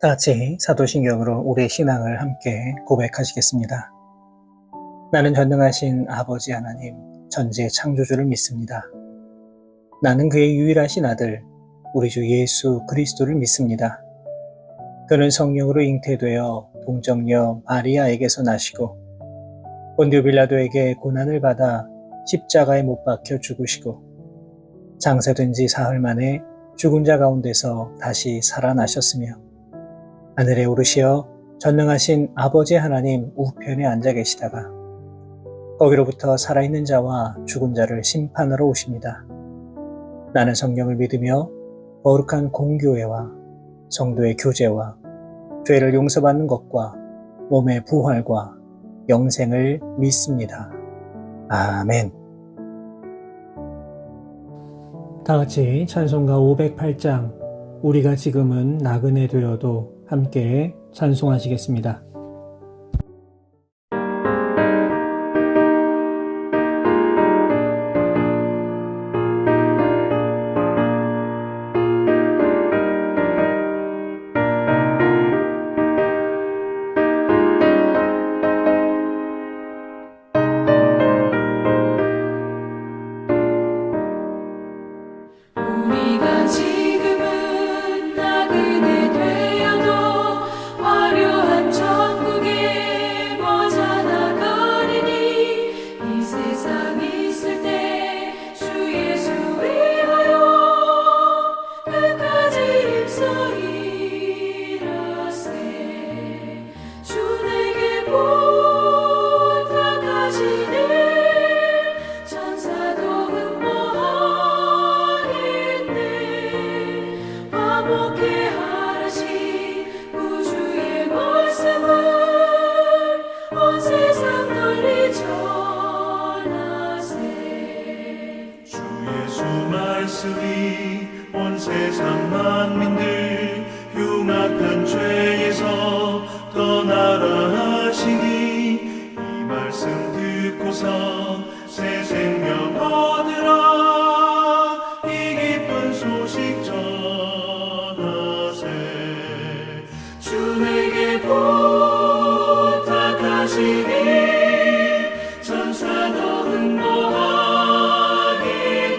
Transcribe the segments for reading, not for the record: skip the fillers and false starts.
다 같이 사도신경으로 우리의 신앙을 함께 고백하시겠습니다. 나는 전능하신 아버지 하나님, 전지의 창조주를 믿습니다. 나는 그의 유일하신 아들, 우리 주 예수 그리스도를 믿습니다. 그는 성령으로 잉태되어 동정녀 마리아에게서 나시고 본디오 빌라도에게 고난을 받아 십자가에 못 박혀 죽으시고 장사된 지 사흘 만에 죽은 자 가운데서 다시 살아나셨으며 하늘에 오르시어 전능하신 아버지 하나님 우편에 앉아 계시다가 거기로부터 살아있는 자와 죽은 자를 심판하러 오십니다. 나는 성령을 믿으며 거룩한 공교회와 성도의 교제와 죄를 용서받는 것과 몸의 부활과 영생을 믿습니다. 아멘. 다 같이 찬송가 508장 우리가 지금은 나그네 되어도 함께 찬송하시겠습니다. 우리가 지금은 나그네 되어도 화려한 천국에 머자 나가리니 이 세상 있을 때 주 예수 위하여 끝까지 힘써 일하세. 주 내게 부탁하시네. 천사도 화목해 하라시 구주의 말씀을 온 세상 널리 전하세. 주 예수 말씀이 온 세상 만민들 흉악한 죄에서 떠나라 하시니 이 말씀 듣고서 새 생명 얻으라. 이 기쁜 소식 주 내게 부탁하시니 천사도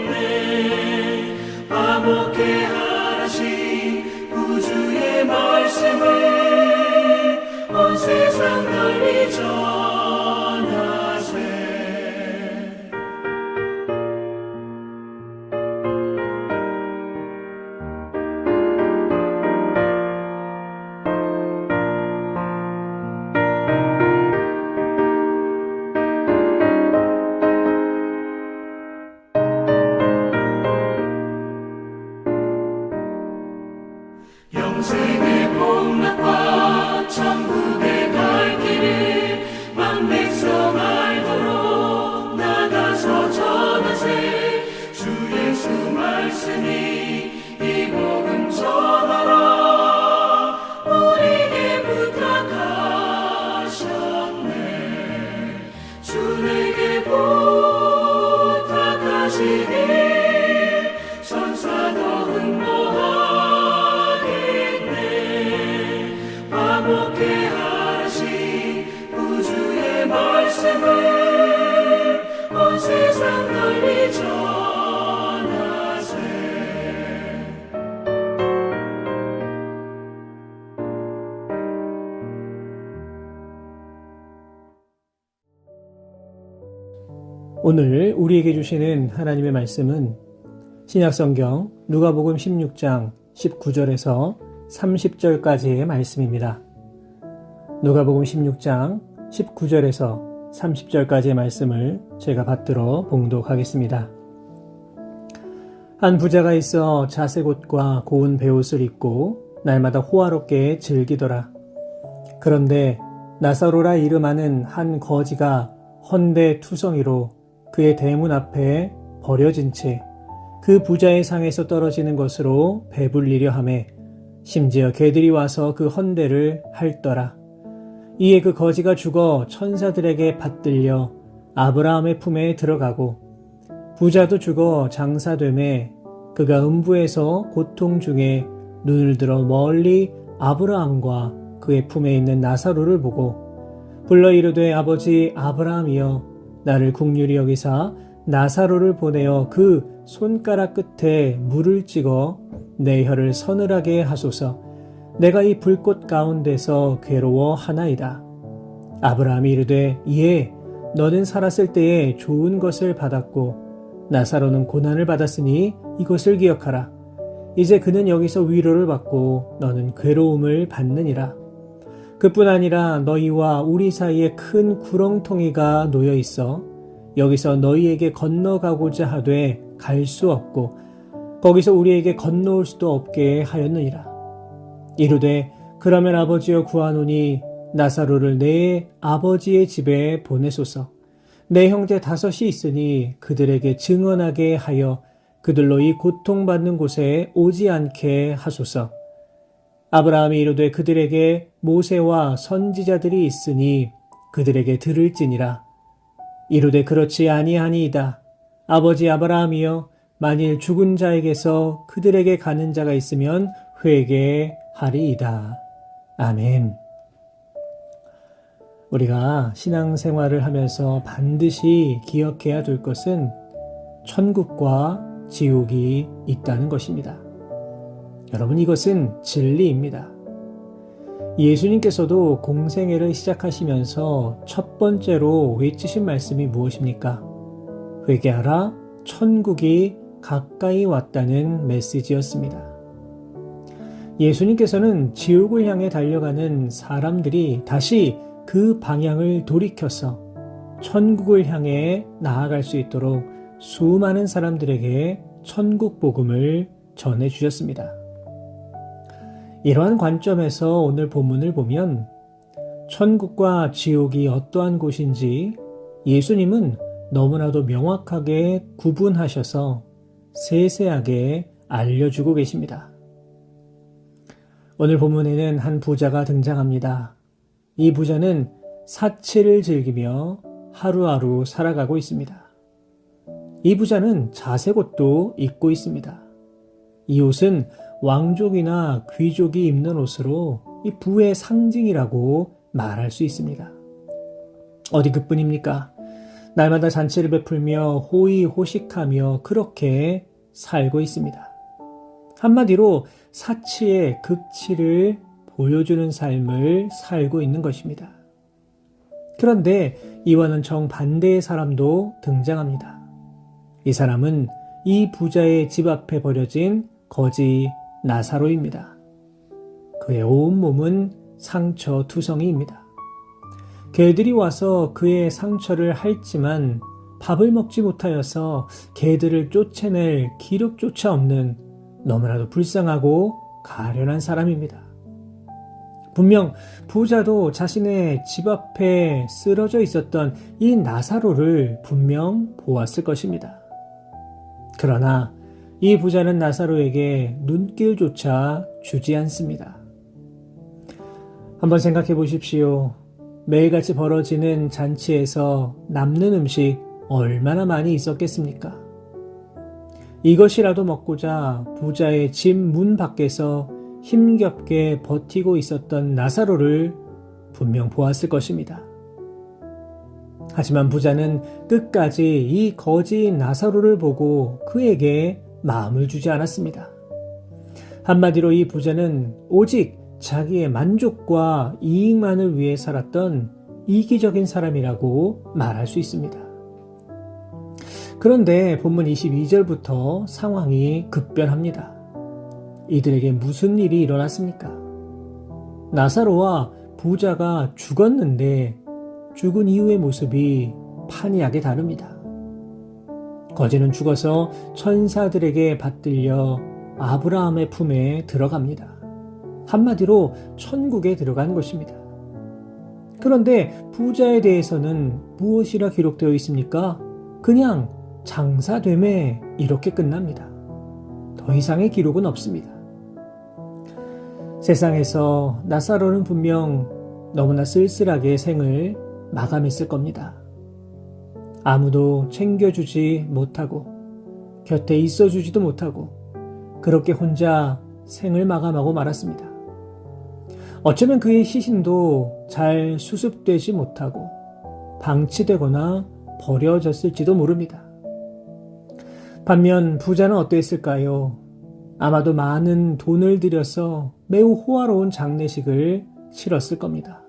흥모하겠네. 화목해 하라시 구주의 말씀을 온 세상 널리 전하세. 영생의 복락과 천국의 갈 길을 만백성 알도록 나가서 전하세. 주 예수 말씀이 이 복음 전하라. 우리에게 부탁하셨네. 주 내게 부탁하시니 천사도 흥모하겠네. 화목해 하라시 구주의 말씀을 온 세상 널리 전하세. 오늘 우리에게 주시는 하나님의 말씀은 신약성경 누가복음 16장 19절에서 30절까지의 말씀입니다. 누가복음 16장 19절에서 30절까지의 말씀을 제가 받들어 봉독하겠습니다. 한 부자가 있어 자색 옷과 고운 베옷을 입고 날마다 호화롭게 즐기더라. 그런데 나사로라 이름하는 한 거지가 헌데 투성이로 그의 대문 앞에 버려진 채 그 부자의 상에서 떨어지는 것으로 배불리려 하매 심지어 개들이 와서 그 헌대를 핥더라. 이에 그 거지가 죽어 천사들에게 받들려 아브라함의 품에 들어가고 부자도 죽어 장사되매 그가 음부에서 고통 중에 눈을 들어 멀리 아브라함과 그의 품에 있는 나사로를 보고 불러 이르되 아버지 아브라함이여 나를 긍휼히 여기사 나사로를 보내어 그 손가락 끝에 물을 찍어 내 혀를 서늘하게 하소서. 내가 이 불꽃 가운데서 괴로워하나이다. 아브라함이 이르되 예 너는 살았을 때에 좋은 것을 받았고 나사로는 고난을 받았으니 이것을 기억하라. 이제 그는 여기서 위로를 받고 너는 괴로움을 받느니라. 그뿐 아니라 너희와 우리 사이에 큰 구렁텅이가 놓여 있어 여기서 너희에게 건너가고자 하되 갈 수 없고 거기서 우리에게 건너올 수도 없게 하였느니라. 이르되 그러면 아버지여 구하노니 나사로를 내 아버지의 집에 보내소서. 내 형제 5이 있으니 그들에게 증언하게 하여 그들로 이 고통받는 곳에 오지 않게 하소서. 아브라함이 이르되 그들에게 모세와 선지자들이 있으니 그들에게 들을지니라. 이르되 그렇지 아니하니이다. 아버지 아브라함이여 만일 죽은 자에게서 그들에게 가는 자가 있으면 회개하리이다. 아멘. 우리가 신앙생활을 하면서 반드시 기억해야 될 것은 천국과 지옥이 있다는 것입니다. 여러분 이것은 진리입니다. 예수님께서도 공생애를 시작하시면서 첫 번째로 외치신 말씀이 무엇입니까? 회개하라, 천국이 가까이 왔다는 메시지였습니다. 예수님께서는 지옥을 향해 달려가는 사람들이 다시 그 방향을 돌이켜서 천국을 향해 나아갈 수 있도록 수많은 사람들에게 천국 복음을 전해주셨습니다. 이러한 관점에서 오늘 본문을 보면 천국과 지옥이 어떠한 곳인지 예수님은 너무나도 명확하게 구분하셔서 세세하게 알려주고 계십니다. 오늘 본문에는 한 부자가 등장합니다. 이 부자는 사치를 즐기며 하루하루 살아가고 있습니다. 이 부자는 자색 옷도 입고 있습니다. 이 옷은 왕족이나 귀족이 입는 옷으로 이 부의 상징이라고 말할 수 있습니다. 어디 그뿐입니까? 날마다 잔치를 베풀며 호의호식하며 그렇게 살고 있습니다. 한마디로 사치의 극치를 보여주는 삶을 살고 있는 것입니다. 그런데 이와는 정반대의 사람도 등장합니다. 이 사람은 이 부자의 집 앞에 버려진 거지 나사로입니다. 그의 온몸은 상처투성이입니다. 개들이 와서 그의 상처를 핥지만 밥을 먹지 못하여서 개들을 쫓아낼 기력조차 없는 너무나도 불쌍하고 가련한 사람입니다. 분명 부자도 자신의 집 앞에 쓰러져 있었던 이 나사로를 분명 보았을 것입니다. 그러나 이 부자는 나사로에게 눈길조차 주지 않습니다. 한번 생각해 보십시오. 매일같이 벌어지는 잔치에서 남는 음식 얼마나 많이 있었겠습니까? 이것이라도 먹고자 부자의 집 문 밖에서 힘겹게 버티고 있었던 나사로를 분명 보았을 것입니다. 하지만 부자는 끝까지 이 거지 나사로를 보고 그에게 마음을 주지 않았습니다. 한마디로 이 부자는 오직 자기의 만족과 이익만을 위해 살았던 이기적인 사람이라고 말할 수 있습니다. 그런데 본문 22절부터 상황이 급변합니다. 이들에게 무슨 일이 일어났습니까? 나사로와 부자가 죽었는데 죽은 이후의 모습이 판이하게 다릅니다. 거지는 죽어서 천사들에게 받들려 아브라함의 품에 들어갑니다. 한마디로 천국에 들어간 것입니다. 그런데 부자에 대해서는 무엇이라 기록되어 있습니까? 그냥 장사됨에 이렇게 끝납니다. 더 이상의 기록은 없습니다. 세상에서 나사로는 분명 너무나 쓸쓸하게 생을 마감했을 겁니다. 아무도 챙겨주지 못하고 곁에 있어주지도 못하고 그렇게 혼자 생을 마감하고 말았습니다. 어쩌면 그의 시신도 잘 수습되지 못하고 방치되거나 버려졌을지도 모릅니다. 반면 부자는 어떠했을까요? 아마도 많은 돈을 들여서 매우 호화로운 장례식을 치렀을 겁니다.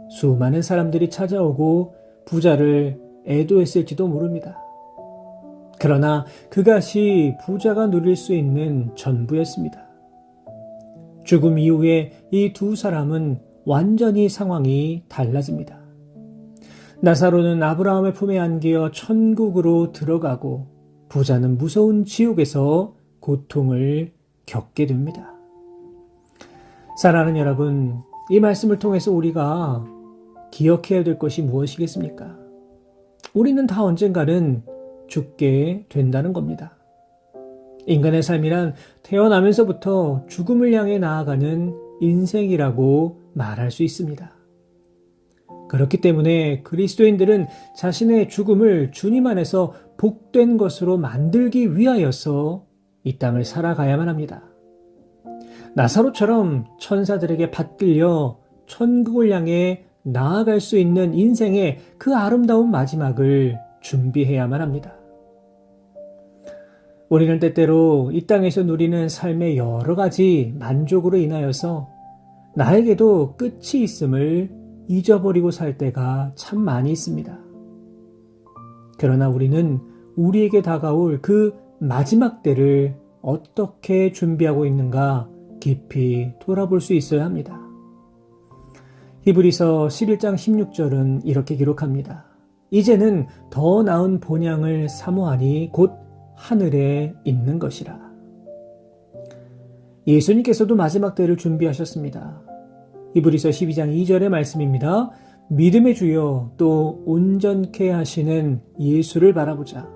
수많은 사람들이 찾아오고 부자를 애도했을지도 모릅니다. 그러나 그것이 부자가 누릴 수 있는 전부였습니다. 죽음 이후에 이 두 사람은 완전히 상황이 달라집니다. 나사로는 아브라함의 품에 안기어 천국으로 들어가고 부자는 무서운 지옥에서 고통을 겪게 됩니다. 사랑하는 여러분, 이 말씀을 통해서 우리가 기억해야 될 것이 무엇이겠습니까? 우리는 다 언젠가는 죽게 된다는 겁니다. 인간의 삶이란 태어나면서부터 죽음을 향해 나아가는 인생이라고 말할 수 있습니다. 그렇기 때문에 그리스도인들은 자신의 죽음을 주님 안에서 복된 것으로 만들기 위하여서 이 땅을 살아가야만 합니다. 나사로처럼 천사들에게 받들려 천국을 향해 나아갈 수 있는 인생의 그 아름다운 마지막을 준비해야만 합니다. 우리는 때때로 이 땅에서 누리는 삶의 여러 가지 만족으로 인하여서 나에게도 끝이 있음을 잊어버리고 살 때가 참 많이 있습니다. 그러나 우리는 우리에게 다가올 그 마지막 때를 어떻게 준비하고 있는가 깊이 돌아볼 수 있어야 합니다. 히브리서 11장 16절은 이렇게 기록합니다. 이제는 더 나은 본향을 사모하니 곧 하늘에 있는 것이라. 예수님께서도 마지막 때를 준비하셨습니다. 히브리서 12장 2절의 말씀입니다. 믿음의 주여 또 온전케 하시는 예수를 바라보자.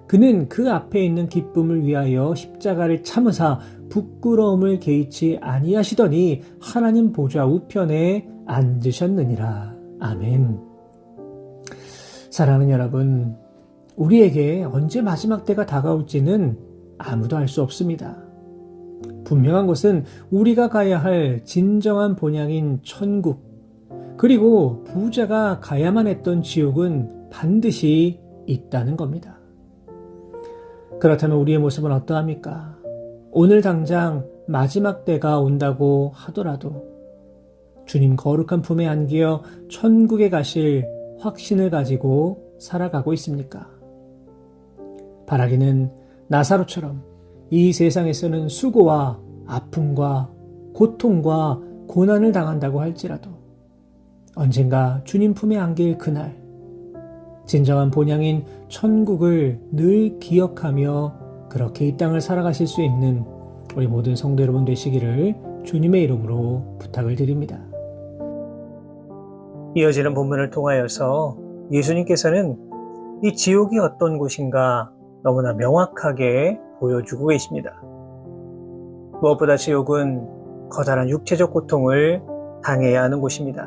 그는 그 앞에 있는 기쁨을 위하여 십자가를 참으사 부끄러움을 개의치 아니하시더니 하나님 보좌 우편에 앉으셨느니라. 아멘. 사랑하는 여러분, 우리에게 언제 마지막 때가 다가올지는 아무도 알 수 없습니다. 분명한 것은 우리가 가야 할 진정한 본향인 천국, 그리고 부자가 가야만 했던 지옥은 반드시 있다는 겁니다. 그렇다면 우리의 모습은 어떠합니까? 오늘 당장 마지막 때가 온다고 하더라도 주님 거룩한 품에 안기어 천국에 가실 확신을 가지고 살아가고 있습니까? 바라기는 나사로처럼 이 세상에서는 수고와 아픔과 고통과 고난을 당한다고 할지라도 언젠가 주님 품에 안길 그날 진정한 본향인 천국을 늘 기억하며 그렇게 이 땅을 살아가실 수 있는 우리 모든 성도 여러분 되시기를 주님의 이름으로 부탁을 드립니다. 이어지는 본문을 통하여서 예수님께서는 이 지옥이 어떤 곳인가 너무나 명확하게 보여주고 계십니다. 무엇보다 지옥은 커다란 육체적 고통을 당해야 하는 곳입니다.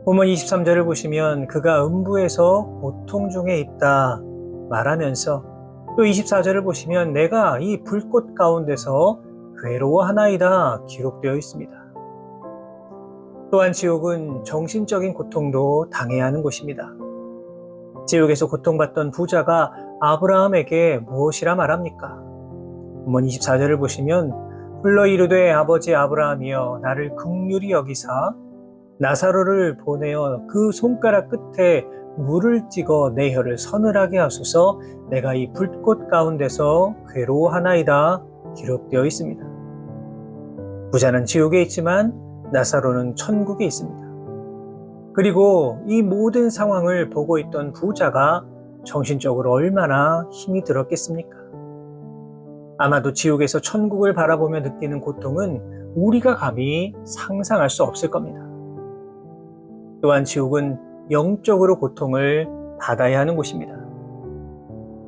본문 23절을 보시면 그가 음부에서 고통 중에 있다 말하면서 또 24절을 보시면 내가 이 불꽃 가운데서 괴로워하나이다 기록되어 있습니다. 또한 지옥은 정신적인 고통도 당해야 하는 곳입니다. 지옥에서 고통받던 부자가 아브라함에게 무엇이라 말합니까? 본문 24절을 보시면 불러 이르되 아버지 아브라함이여 나를 긍휼히 여기사 나사로를 보내어 그 손가락 끝에 물을 찍어 내 혀를 서늘하게 하소서 내가 이 불꽃 가운데서 괴로워하나이다 기록되어 있습니다. 부자는 지옥에 있지만 나사로는 천국에 있습니다. 그리고 이 모든 상황을 보고 있던 부자가 정신적으로 얼마나 힘이 들었겠습니까? 아마도 지옥에서 천국을 바라보며 느끼는 고통은 우리가 감히 상상할 수 없을 겁니다. 또한 지옥은 영적으로 고통을 받아야 하는 곳입니다.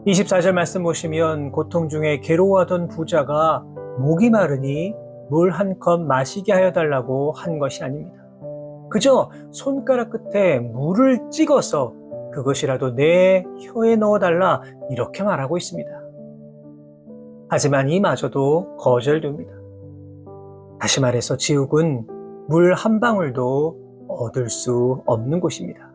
24절 말씀 보시면 고통 중에 괴로워하던 부자가 목이 마르니 물 한 컵 마시게 하여 달라고 한 것이 아닙니다. 그저 손가락 끝에 물을 찍어서 그것이라도 내 혀에 넣어달라 이렇게 말하고 있습니다. 하지만 이마저도 거절됩니다. 다시 말해서 지옥은 물 한 방울도 얻을 수 없는 곳입니다.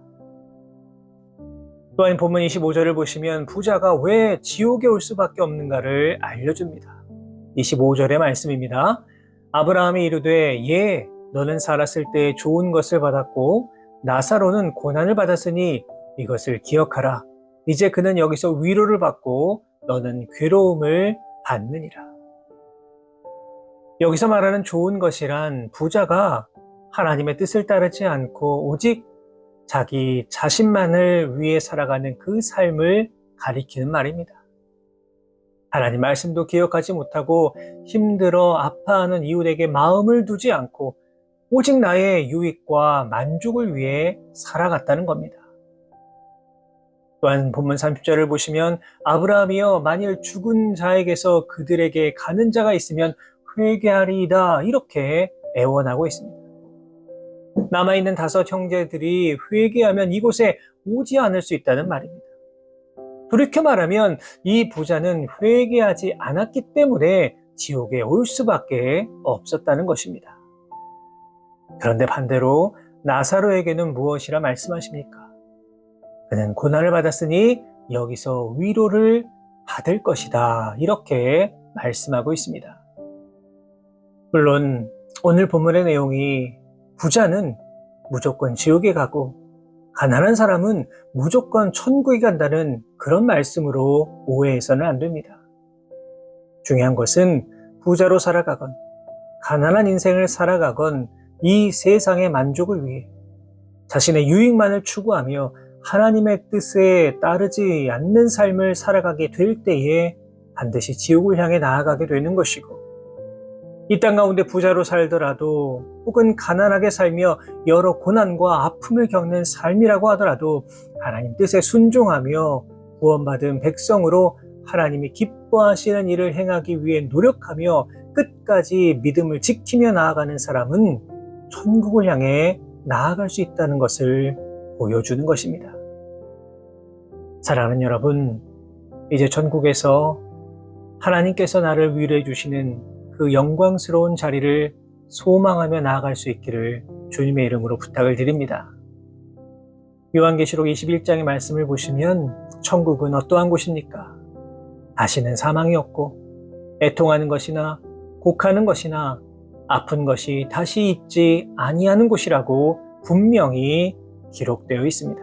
또한 본문 25절을 보시면 부자가 왜 지옥에 올 수밖에 없는가를 알려줍니다. 25절의 말씀입니다. 아브라함이 이르되 예, 너는 살았을 때 좋은 것을 받았고 나사로는 고난을 받았으니 이것을 기억하라. 이제 그는 여기서 위로를 받고 너는 괴로움을 받느니라. 여기서 말하는 좋은 것이란 부자가 하나님의 뜻을 따르지 않고 오직 자기 자신만을 위해 살아가는 그 삶을 가리키는 말입니다. 하나님 말씀도 기억하지 못하고 힘들어 아파하는 이웃에게 마음을 두지 않고 오직 나의 유익과 만족을 위해 살아갔다는 겁니다. 또한 본문 30절을 보시면 아브라함이여 만일 죽은 자에게서 그들에게 가는 자가 있으면 회개하리이다 이렇게 애원하고 있습니다. 남아있는 5 형제들이 회개하면 이곳에 오지 않을 수 있다는 말입니다. 돌이켜 말하면 이 부자는 회개하지 않았기 때문에 지옥에 올 수밖에 없었다는 것입니다. 그런데 반대로 나사로에게는 무엇이라 말씀하십니까? 그는 고난을 받았으니 여기서 위로를 받을 것이다 이렇게 말씀하고 있습니다. 물론 오늘 본문의 내용이 부자는 무조건 지옥에 가고 가난한 사람은 무조건 천국에 간다는 그런 말씀으로 오해해서는 안 됩니다. 중요한 것은 부자로 살아가건 가난한 인생을 살아가건 이 세상의 만족을 위해 자신의 유익만을 추구하며 하나님의 뜻에 따르지 않는 삶을 살아가게 될 때에 반드시 지옥을 향해 나아가게 되는 것이고 이 땅 가운데 부자로 살더라도 혹은 가난하게 살며 여러 고난과 아픔을 겪는 삶이라고 하더라도 하나님 뜻에 순종하며 구원받은 백성으로 하나님이 기뻐하시는 일을 행하기 위해 노력하며 끝까지 믿음을 지키며 나아가는 사람은 천국을 향해 나아갈 수 있다는 것을 보여주는 것입니다. 사랑하는 여러분, 이제 천국에서 하나님께서 나를 위로해 주시는 그 영광스러운 자리를 소망하며 나아갈 수 있기를 주님의 이름으로 부탁을 드립니다. 요한계시록 21장의 말씀을 보시면 천국은 어떠한 곳입니까? 다시는 사망이 없고 애통하는 것이나 곡하는 것이나 아픈 것이 다시 있지 아니하는 곳이라고 분명히 기록되어 있습니다.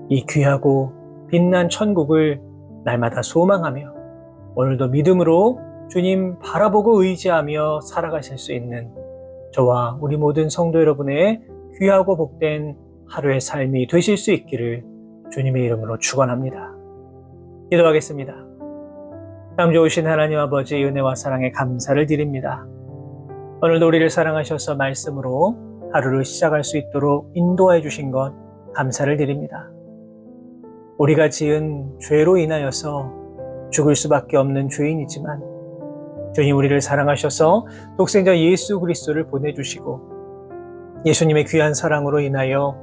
이 귀하고 빛난 천국을 날마다 소망하며 오늘도 믿음으로 주님 바라보고 의지하며 살아가실 수 있는 저와 우리 모든 성도 여러분의 귀하고 복된 하루의 삶이 되실 수 있기를 주님의 이름으로 축원합니다. 기도하겠습니다. 참 좋으신 하나님 아버지 은혜와 사랑에 감사를 드립니다. 오늘도 우리를 사랑하셔서 말씀으로 하루를 시작할 수 있도록 인도해 주신 것 감사를 드립니다. 우리가 지은 죄로 인하여서 죽을 수밖에 없는 죄인이지만 주님 우리를 사랑하셔서 독생자 예수 그리스도를 보내주시고 예수님의 귀한 사랑으로 인하여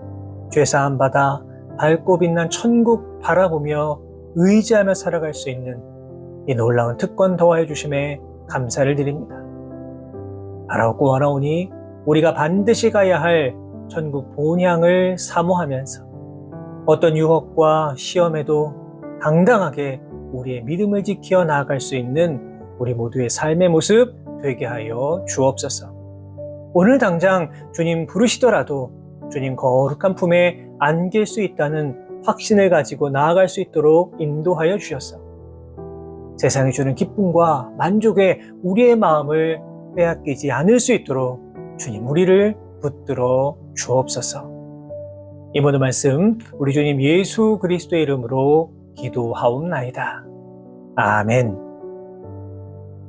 죄사함 받아 밝고 빛난 천국 바라보며 의지하며 살아갈 수 있는 이 놀라운 특권 더하여 주심에 감사를 드립니다. 바라옵고 원하오니 우리가 반드시 가야 할 천국 본향을 사모하면서 어떤 유혹과 시험에도 당당하게 우리의 믿음을 지켜 나아갈 수 있는 우리 모두의 삶의 모습 되게 하여 주옵소서. 오늘 당장 주님 부르시더라도 주님 거룩한 품에 안길 수 있다는 확신을 가지고 나아갈 수 있도록 인도하여 주셔서 세상이 주는 기쁨과 만족에 우리의 마음을 빼앗기지 않을 수 있도록 주님 우리를 붙들어 주옵소서. 이 모든 말씀 우리 주님 예수 그리스도의 이름으로 기도하옵나이다. 아멘.